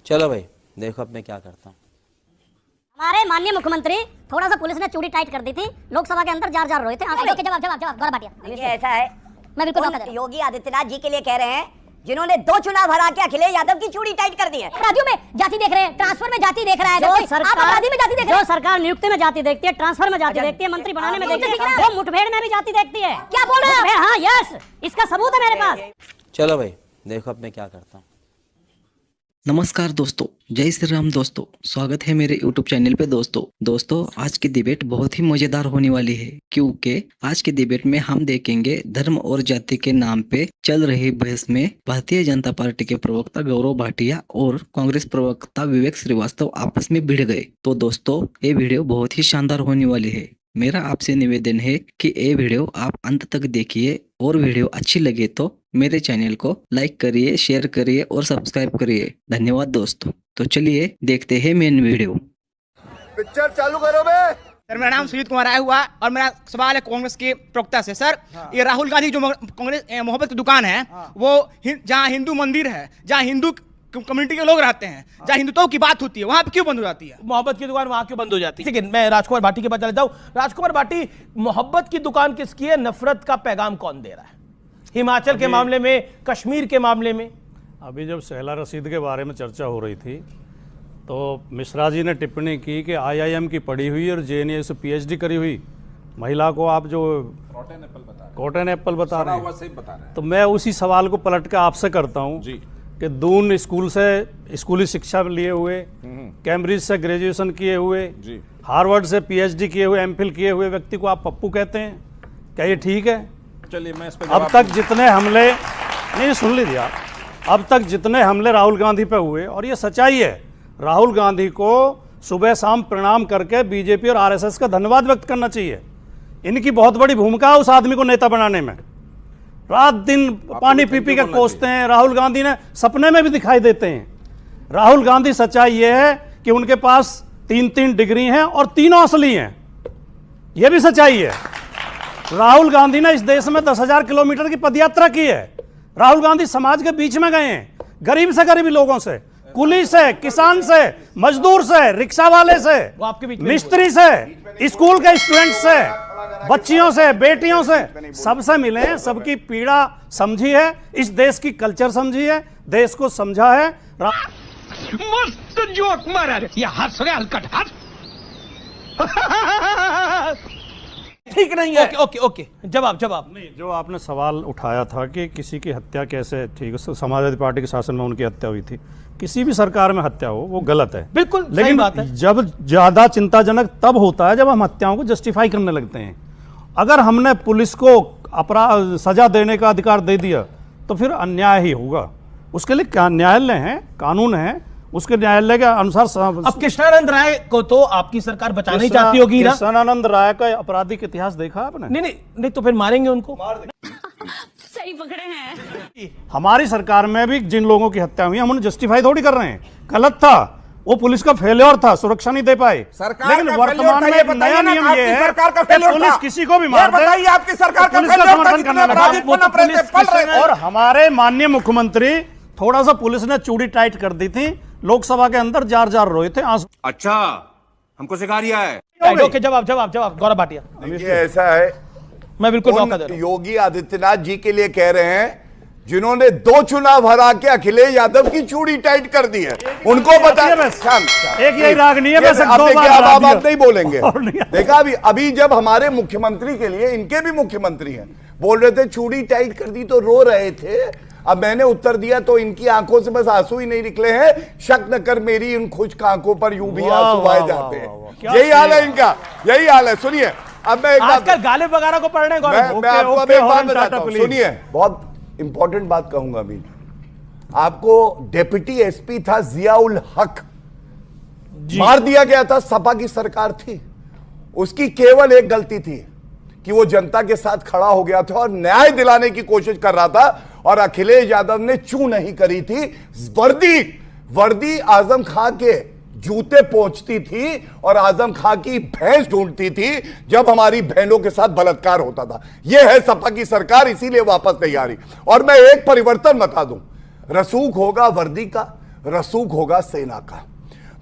चलो भाई देखो अब मैं क्या करता हूँ। हमारे माननीय मुख्यमंत्री थोड़ा सा पुलिस ने चूड़ी टाइट कर दी थी, लोकसभा के अंदर जार जार रोए थे। जवाब गौरव भाटिया। ये ऐसा है, मैं बिल्कुल उन योगी आदित्यनाथ जी के लिए कह रहे हैं जिन्होंने 2 चुनाव हरा के अखिलेश यादव की चूड़ी टाइट कर दी है। अपराधियों में जाति देख रहे हैं, ट्रांसफर में जाति देख रहा है। जो सरकार अपराधी में जाति देख रहे हैं। जो सरकार नियुक्ति में जाति देखती है, ट्रांसफर में जाति देखती है, मंत्री बनाने में देखती है, वो मुठभेड़ में भी जाति देखती है। क्या बोल रहे हैं? हाँ यस, इसका सबूत है मेरे पास। चलो भाई देखो अब मैं क्या करता हूँ। नमस्कार दोस्तों, जय श्री राम दोस्तों, स्वागत है मेरे YouTube चैनल पे। दोस्तों आज की डिबेट बहुत ही मजेदार होने वाली है, क्योंकि आज की डिबेट में हम देखेंगे धर्म और जाति के नाम पे चल रही बहस में भारतीय जनता पार्टी के प्रवक्ता गौरव भाटिया और कांग्रेस प्रवक्ता विवेक श्रीवास्तव आपस में भिड़ गए। तो दोस्तों ये वीडियो बहुत ही शानदार होने वाली है। मेरा आपसे निवेदन है कि ये वीडियो आप अंत तक देखिए और वीडियो अच्छी लगे तो मेरे चैनल को लाइक करिए, शेयर करिए और सब्सक्राइब करिए। धन्यवाद दोस्तों। तो चलिए देखते हैं मेन वीडियो। पिक्चर चालू करो बे। सर मेरा नाम सुजीत कुमार आया हुआ और मेरा सवाल है कांग्रेस के प्रवक्ता से। सर ये राहुल गांधी जो कांग्रेस मोहब्बत की दुकान है वो जहाँ हिंदू मंदिर है, जहाँ हिंदू कम्युनिटी के लोग रहते हैं, जहाँ हिंदुत्व की बात होती है, वहाँ पे क्यों बंद हो जाती है? मोहब्बत की दुकान वहां क्यों बंद हो जाती है? लेकिन मैं राजकुमार भाटी के पास चला जाऊं। राजकुमार भाटी, मोहब्बत की दुकान किसकी है? नफरत का पैगाम कौन दे रहा है? हिमाचल के मामले में, कश्मीर के मामले में। अभी जब सहला रशीद के बारे में चर्चा हो रही थी तो मिश्रा जी ने टिप्पणी की कि IIM की पढ़ी हुई और JNU से PhD करी हुई महिला को आप जो कॉटन एप्पल बता रहे हैं, तो मैं उसी सवाल को पलट के आपसे करता हूँ कि दून स्कूल से स्कूली शिक्षा लिए हुए, कैम्ब्रिज से ग्रेजुएशन किए हुए, हार्वर्ड से PhD किए हुए, MPhil किए हुए व्यक्ति को आप पप्पू कहते हैं, क्या ये ठीक है? चलिए मैं इस पे अब तक जितने हमले, नहीं सुन लीजिए आप, अब तक जितने हमले राहुल गांधी पे हुए, और ये सच्चाई है, राहुल गांधी को सुबह शाम प्रणाम करके बीजेपी और RSS का धन्यवाद व्यक्त करना चाहिए। इनकी बहुत बड़ी भूमिका है उस आदमी को नेता बनाने में। रात दिन पानी पी पी के कोसते हैं। राहुल गांधी ने सपने में भी दिखाई देते हैं। राहुल गांधी, सच्चाई ये है कि उनके पास 3-3 डिग्री हैं और तीनों असली हैं, यह भी सच्चाई है। राहुल गांधी ने इस देश में 10,000 किलोमीटर की पदयात्रा की है। राहुल गांधी समाज के बीच में गए हैं, गरीब से गरीबी लोगों से, कुली से, किसान से, मजदूर से, रिक्शा वाले से, मिस्त्री से, स्कूल के स्टूडेंट से, बच्चियों से, बेटियों से, सबसे मिले हैं, सबकी पीड़ा समझी है, इस देश की कल्चर समझी है, देश को समझा है। मस्त जोक मारा रे, ये हंस रहे हलकट हंस। ठीक नहीं है। ओके जवाब नहीं, जो आपने सवाल उठाया था कि किसी की हत्या कैसे ठीक है, समाजवादी पार्टी के शासन में उनकी हत्या हुई थी, किसी भी सरकार में हत्या हो वो गलत है, बिल्कुल लेकिन सही बात है। जब ज्यादा चिंताजनक तब होता है जब हम हत्याओं को जस्टिफाई करने लगते हैं। अगर हमने पुलिस को अपराध सजा देने का अधिकार दे दिया तो फिर अन्याय ही होगा। उसके लिए क्या न्यायालय है, कानून है, उसके न्यायालय के अनुसार। अब कृष्णानंद राय को तो आपकी सरकार बचाना ही चाहती होगी ना? कृष्णानंद राय का आपराधिक इतिहास देखा आपने? नहीं तो फिर मारेंगे उनको। सही पकड़े हैं। हमारी सरकार में भी जिन लोगों की हत्या हुई हम उन्हें जस्टिफाई थोड़ी कर रहे हैं। गलत था, वो पुलिस का फेलियर था, सुरक्षा नहीं दे पाए। लेकिन वर्तमान में एक नया नियम ये है कि पुलिस किसी को भी मार दे, आपकी सरकार का पुलिस का समर्थन करने लगा। और हमारे माननीय मुख्यमंत्री, थोड़ा सा पुलिस ने चूड़ी टाइट कर दी थी, लोकसभा के अंदर जार जार रोए थे आंसू। अच्छा, हमको सिखा रिया है। ओके जवाब गौरव भाटिया। देखिए ऐसा है, मैं बिल्कुल मौका दे रहा हूं। योगी आदित्यनाथ जी के लिए कह रहे हैं जिन्होंने 2 चुनाव हरा के अखिलेश यादव की चूड़ी टाइट कर दी है, उनको बता। एक यही रागनी है, आप बात नहीं बोलेंगे। देखा अभी जब हमारे मुख्यमंत्री के लिए, इनके भी मुख्यमंत्री हैं, बोल रहे थे चूड़ी टाइट कर दी तो रो रहे थे। अब मैंने उत्तर दिया तो इनकी आंखों से बस आंसू ही नहीं निकले हैं। शक न कर मेरी इन खुश्क आंखों पर यूं भी आंसू बह जाते हैं। यही हाल है इनका, यही हाल है। सुनिए, अब मैं आजकल गालिब वगैरह को पढ़ने को मैं आपको अब एक बात बताता हूं। सुनिए, बहुत इंपॉर्टेंट बात कहूंगा अभी आपको। डेप्यूटी SP था जियाउल हक, मार दिया गया था, सपा की सरकार थी। उसकी केवल एक गलती थी कि वो जनता के साथ खड़ा हो गया था और न्याय दिलाने की कोशिश कर रहा था, और अखिलेश यादव ने चू नहीं करी थी। वर्दी आजम खां के जूते पहुंचती थी और आजम खां की भैंस ढूंढती थी जब हमारी बहनों के साथ बलात्कार होता था। यह है सपा की सरकार, इसीलिए वापस नहीं आ रही। और मैं एक परिवर्तन बता दूं, रसूख होगा वर्दी का, रसूख होगा सेना का।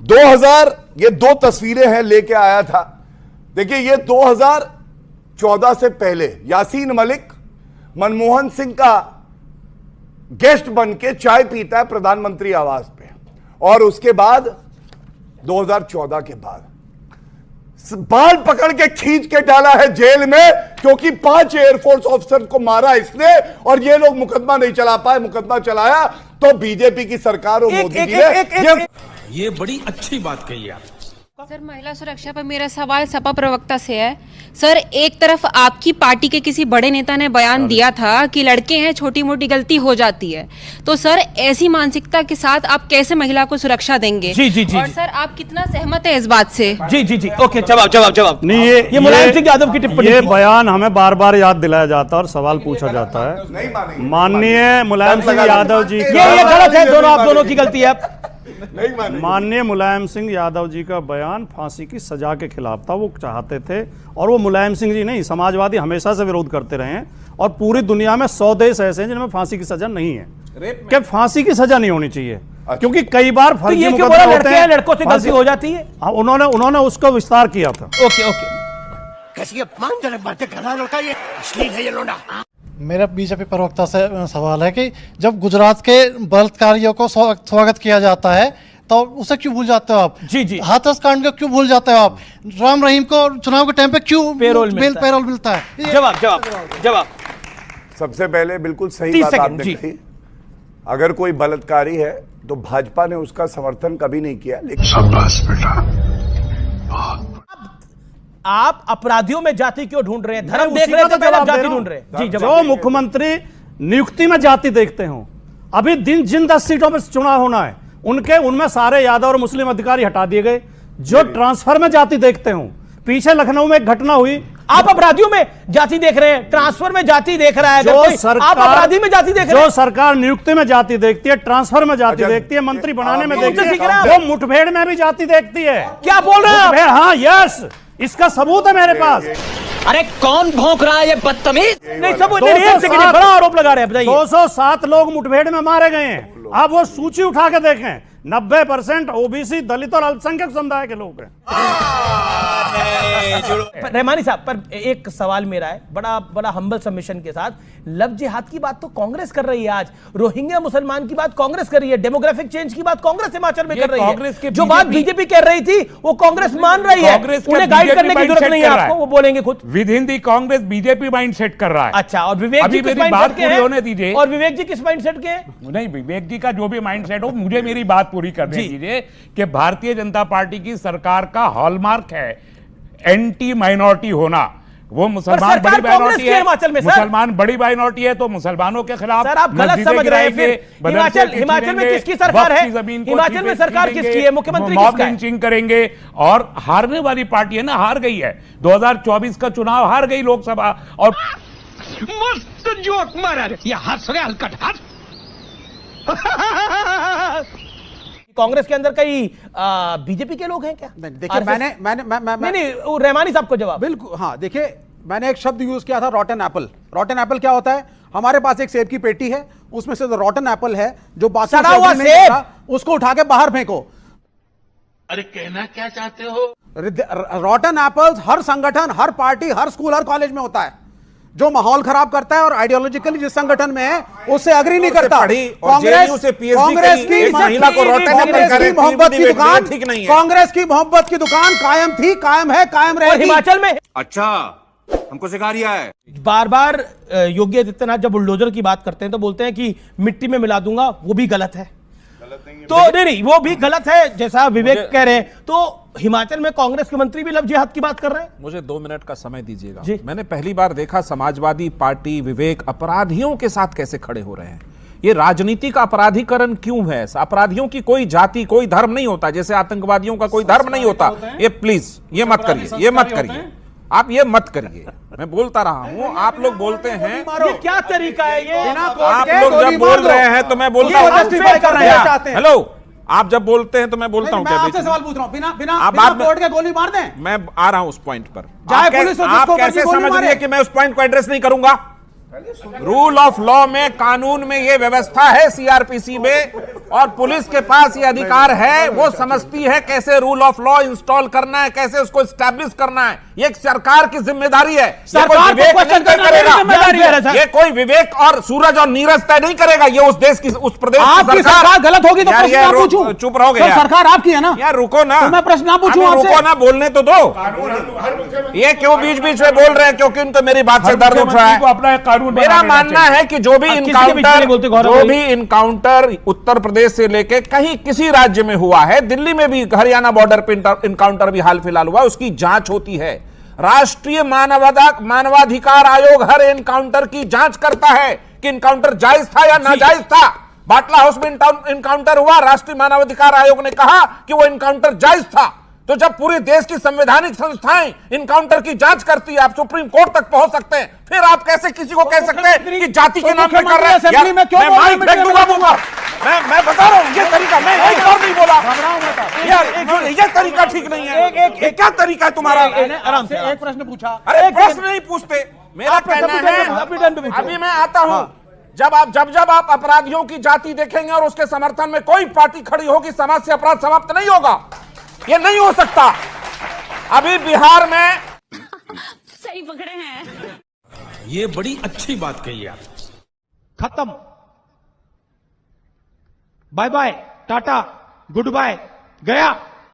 2000 ये 2 तस्वीरें हैं लेके आया था। देखिए ये 2014 से पहले यासीन मलिक मनमोहन सिंह का गेस्ट बन के चाय पीता है प्रधानमंत्री आवास पे, और उसके बाद 2014 के बाद बाल पकड़ के खींच के डाला है जेल में, क्योंकि 5 एयरफोर्स ऑफिसर को मारा इसने और ये लोग मुकदमा नहीं चला पाए। मुकदमा चलाया तो बीजेपी की सरकार और मोदी जी ने। ये बड़ी अच्छी बात कही आप। सर, महिला सुरक्षा पर मेरा सवाल सपा प्रवक्ता से है। सर, एक तरफ आपकी पार्टी के किसी बड़े नेता ने बयान दिया था कि लड़के हैं, छोटी मोटी गलती हो जाती है, तो सर ऐसी मानसिकता के साथ आप कैसे महिला को सुरक्षा देंगे? जी जी जी। और सर आप कितना सहमत है इस बात से? जी जी जी। ओके, जवाब। नहीं, ये मुलायम सिंह यादव की टिप्पणी, ये बयान हमें बार बार याद दिलाया जाता है और सवाल पूछा जाता है। माननीय मुलायम सिंह यादव जी, ये गलत है, दोनों आप दोनों की गलती है। माननीय मुलायम सिंह यादव जी का बयान फांसी की सजा के खिलाफ था। वो चाहते थे, और वो मुलायम सिंह जी नहीं, समाजवादी हमेशा से विरोध करते रहे हैं, और पूरी दुनिया में 100 देश ऐसे हैं जिनमें फांसी की सजा नहीं है। क्या फांसी की सजा नहीं होनी चाहिए? क्योंकि कई बार फर्जी मुकदमे होते हैं, लड़कों से गलती हो जाती है। हाँ, उन्होंने उसका विस्तार किया था। Okay okay. कैसी अपमानजनक बातें कर रहा है लड़का, ये अश्लील है ये लोंडा। मेरा बीजेपी प्रवक्ता से सवाल है कि जब गुजरात के बलात्कारियों को स्वागत किया जाता है तो उसे क्यों भूल जाते हो आप? जी जी। हाथरस कांड को क्यों भूल जाते हो आप? राम रहीम को चुनाव के टाइम पे क्यों पेरोल मिलता है? जवाब। सबसे पहले बिल्कुल सही बात आपने कही। अगर कोई बलात्कारी है तो भाजपा ने उसका समर्थन कभी नहीं किया, लेकिन शाबाश बेटा। आप अपराधियों में जाति क्यों ढूंढ रहे हैं? धर्म देख रहे थे, पहले आप जाति ढूंढ रहे हैं। जी, जो मुख्यमंत्री नियुक्ति में जाति देखते हो, अभी जिन 10 सीटों पर चुनाव होना है उनमें सारे यादव और मुस्लिम अधिकारी हटा दिए गए। जो ट्रांसफर में जाति देखते हो, पीछे लखनऊ में एक घटना हुई, आप अपराधियों में जाति देख रहे हैं, ट्रांसफर में जाति देख रहा है। आप अपराधी में जाति देख रहे हैं। जो सरकार नियुक्ति में जाति देखती है, ट्रांसफर में जाति देखती है, मंत्री बनाने में देखती है, वो मुठभेड़ में भी जाति देखती है। क्या बोल रहे हैं? हाँ, यस, इसका सबूत है मेरे पास। अरे कौन भौंक रहा है ये बदतमीज? नहीं, सबूत नहीं, बड़ा आरोप लगा रहे हैं। बताइए। 207 लोग मुठभेड़ में मारे गए हैं। आप वो सूची उठा के देखें, 90% ओबीसी, दलित और अल्पसंख्यक समुदाय के लोग हैं। रहमानी साहब, पर एक सवाल मेरा है, बड़ा हम्बल सबमिशन के साथ। लव जिहाद की बात तो कांग्रेस कर रही है आज, रोहिंग्या मुसलमान की बात कांग्रेस कर रही है, डेमोग्राफिक चेंज की बात कांग्रेस हिमाचल में कर रही है। जो बात बीजेपी कर रही थी वो कांग्रेस मान रही है। उन्हें गाइड करने की जरूरत नहीं है आपको, वो बोलेंगे खुद। With in the Congress BJP mindset कर रहा है। अच्छा, और विवेक जी किस माइंडसेट के हैं? और विवेक जी किस माइंडसेट के हैं? नहीं, विवेक जी का जो भी माइंडसेट हो, मुझे मेरी बात पूरी करने दीजिए कि भारतीय जनता पार्टी की सरकार का हॉलमार्क है एंटी माइनॉरिटी होना। वो मुसलमान बड़ी माइनॉरिटी है, मुसलमान बड़ी माइनॉरिटी है तो मुसलमानों के खिलाफ। सर, आप गलत समझ रहे हैं। फिर हिमाचल में किसकी सरकार है? हिमाचल में सरकार किसकी है? मुख्यमंत्री किसका है? लिंचिंग करेंगे, और हारने वाली पार्टी है ना, हार गई है। 2024 का चुनाव हार गई लोकसभा। और मस्त जोक मारा रे, ये हंस रहे हलकट हंस। कांग्रेस के अंदर कई बीजेपी के लोग हैं क्या? देखिए, मैंने नहीं, रहमानी साहब को जवाब। बिल्कुल, हाँ, देखिए, मैंने एक शब्द यूज किया था, रॉटन एप्पल। रॉटन एप्पल क्या होता है? हमारे पास एक सेब की पेटी है, उसमें से जो रॉटन एप्पल है, जो बाकी सेब, उसको उठा के बाहर फेंको। अरे कहना क्या चाहते हो? रॉटन एप्पल्स हर संगठन, हर पार्टी, हर स्कूल, हर कॉलेज में होता है। जो माहौल खराब करता है और आइडियोलॉजिकली जिस संगठन में है उससे अग्री नहीं करता। कांग्रेस की मोहब्बत की दुकान कायम थी, कायम है, कायम रहेगी। हिमाचल में अच्छा, हमको सिखा रिया है। बार बार योगी आदित्यनाथ जब बुलडोजर की बात करते हैं तो बोलते हैं कि मिट्टी में मिला दूंगा, वो भी गलत है। तो नहीं, वो भी गलत है जैसा विवेक कह रहे हैं। तो हिमाचल में कांग्रेस के मंत्री भी लव जिहाद की बात कर रहे हैं। मुझे 2 मिनट का समय दीजिएगा। मैंने पहली बार देखा समाजवादी पार्टी, विवेक अपराधियों के साथ कैसे खड़े हो रहे हैं। ये राजनीति का अपराधीकरण क्यों है? अपराधियों की कोई जाति, कोई धर्म नहीं होता, जैसे आतंकवादियों का कोई धर्म नहीं होता। ये प्लीज ये मत करिए, ये मत करिए, आप ये मत करिए। मैं बोलता रहा हूं, आप लोग बोलते हैं। ये क्या तरीका है ये? आप लोग जब बोल रहे हैं तो मैं बोलता हूं। हेलो, आप जब बोलते हैं तो मैं बोलता हूं। मैं आपसे सवाल पूछ रहा हूं, बिना कोर्ट के गोली मार दें? मैं आ रहा हूं उस पॉइंट पर। आप कैसे समझ रहे हैं कि मैं उस पॉइंट को एड्रेस नहीं करूंगा? रूल ऑफ लॉ में, कानून में ये व्यवस्था है, सीआरपीसी में, और पुलिस के पास ये अधिकार है। वो समझती है कैसे रूल ऑफ लॉ इंस्टॉल करना है, कैसे उसको एस्टैब्लिश करना है। ये एक सरकार की जिम्मेदारी है। सरकार को क्वेश्चन करना मेरी जिम्मेदारी है। ये कोई विवेक और सूरज और नीरज तय नहीं करेगा। ये उस देश की, उस प्रदेश की सरकार गलत होगी तो प्रश्न ना पूछूं। चुप रहोगे तो सरकार आपकी है ना यार, रुको ना, तो मैं प्रश्न ना पूछूं आपसे। रुको ना, बोलने तो दो। ये क्यों बीच बीच में बोल रहे हैं? क्योंकि उनको मेरी बात से दर्द उठ रहा है। मेरा मानना है कि जो भी इनकाउंटर उत्तर प्रदेश से लेके कहीं किसी राज्य में हुआ है, दिल्ली में भी हरियाणा बॉर्डर पे इनकाउंटर भी हाल फिलहाल हुआ, उसकी जांच होती है। राष्ट्रीय मानवाधिकार आयोग हर एनकाउंटर की जांच करता है कि इनकाउंटर जायज था या नाजायज था। बाटला हाउस में इनकाउंटर हुआ, राष्ट्रीय मानवाधिकार आयोग ने कहा कि वो इनकाउंटर जायज था। तो जब पूरे देश की संवैधानिक संस्थाएं इनकाउंटर की जांच करती है, आप सुप्रीम कोर्ट तक पहुंच सकते हैं, फिर आप कैसे किसी को कह सकते हैं कि जाति के नाम पे कर रहे हैं? मैं माइक फेंक दूंगा। मैं बता रहा हूं, ये तरीका मैं एक बार नहीं बोला यार, ये तरीका ठीक नहीं है। क्या तरीका है तुम्हारा? आराम से एक प्रश्न पूछा। अरे प्रश्न नहीं पूछते। मेरा कहना है, अभी मैं आता हूं, जब आप अपराधियों की जाति देखेंगे और उसके समर्थन में कोई पार्टी खड़ी होगी, समाज से अपराध समाप्त नहीं होगा। ये नहीं हो सकता। अभी बिहार में सही पकड़े हैं। ये बड़ी अच्छी बात कही आप। खत्म, बाय बाय, टाटा, गुड बाय, गया।